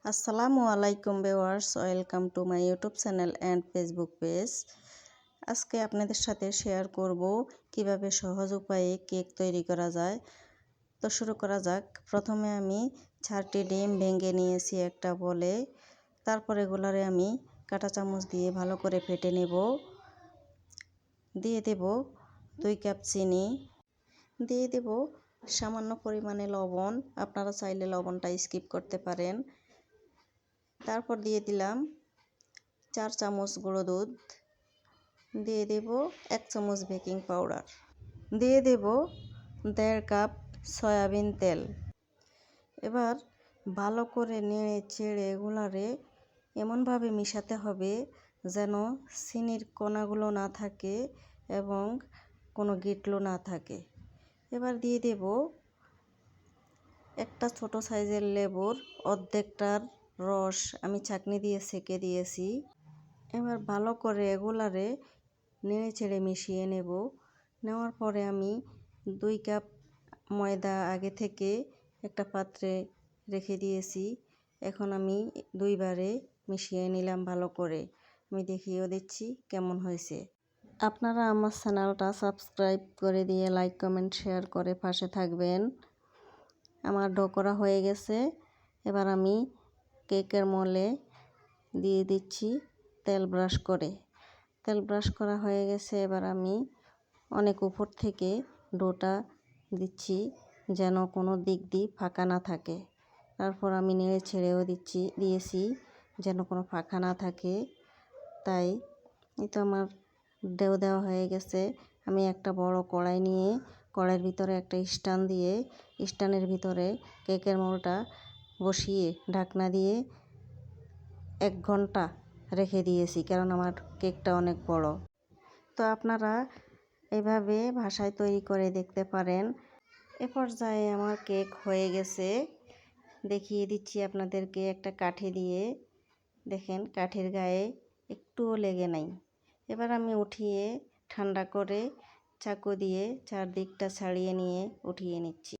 আসসালামু আলাইকুম viewers, welcome to my YouTube channel and Facebook page. আজকে আপনাদের সাথে শেয়ার করব কিভাবে সহজ উপায়ে কেক তৈরি করা যায়। তো শুরু করা যাক। প্রথমে আমি 4টি ডিম ভেঙে নিয়েছি একটা বলে। তারপর এগুলারে আমি কাঁটা চামচ দিয়ে ভালো করে ফেটে নেব। দিয়ে দেব 2 কাপ চিনি, দিয়ে দেব সামান্য পরিমাণে লবণ। আপনারা চাইলে লবণটা স্কিপ করতে পারেন। তারপর দিয়ে দিলাম 4 চামচ গুঁড়ো দুধ, দিয়ে দেব 1 চামচ বেকিং পাউডার, দিয়ে দেব 1.5 কাপ সয়াবিন তেল। এবার ভালো করে নেড়ে চেড়ে এগুলারে এমনভাবে মিশাতে হবে যেন চিনির কণাগুলো না থাকে এবং কোনো গিটলো না থাকে। এবার দিয়ে দেব একটা ছোট সাইজের লেবুর অর্ধেকটার রস আমি ছাঁকনি দিয়ে ছেঁকে দিয়েছি। এবার ভালো করে এগুলারে নেড়ে চেড়ে মিশিয়ে নেব। নেওয়ার পরে আমি 2 কাপ ময়দা আগে থেকে একটা পাত্রে রেখে দিয়েছি। এখন আমি 2 বারে মিশিয়ে নিলাম ভালো করে। আমি দেখিয়েও দিচ্ছি কেমন হয়েছে। আপনারা আমার চ্যানেলটা সাবস্ক্রাইব করে দিয়ে লাইক কমেন্ট শেয়ার করে পাশে থাকবেন। আমার ডো করা হয়ে গেছে। এবার আমি কেকের মোলে দিয়ে দিচ্ছি তেল ব্রাশ করে। তেল ব্রাশ করা হয়ে গেছে। এবার আমি অনেক উপর থেকে ডোটা দিচ্ছি যেন কোনো দিক দিয়ে ফাঁকা না থাকে। তারপর আমি নেড়ে ছেড়েও দিয়েছি যেন কোনো ফাঁকা না থাকে। তাই এই তো আমার ডো দেওয়া হয়ে গেছে। আমি একটা বড় কড়াই নিয়ে কড়াইয়ের ভিতরে একটা স্ট্যান্ড দিয়ে স্ট্যান্ডের ভিতরে কেকের মোলটা বসিয়ে ঢাকনা দিয়ে 1 ঘন্টা রেখে দিয়েছি, কারণ আমার কেকটা অনেক বড়। তো আপনারা এভাবে বাসায় তৈরি করে দেখতে পারেন। এ পর্যায়ে আমার কেক হয়ে গেছে। দেখিয়ে দিচ্ছি আপনাদেরকে একটা কাঠি দিয়ে। দেখেন কাঠির গায়ে একটুও লেগে নাই। এবার আমি উঠিয়ে ঠান্ডা করে চাকু দিয়ে চারদিকটা ছাড়িয়ে নিয়ে উঠিয়ে নিচ্ছি।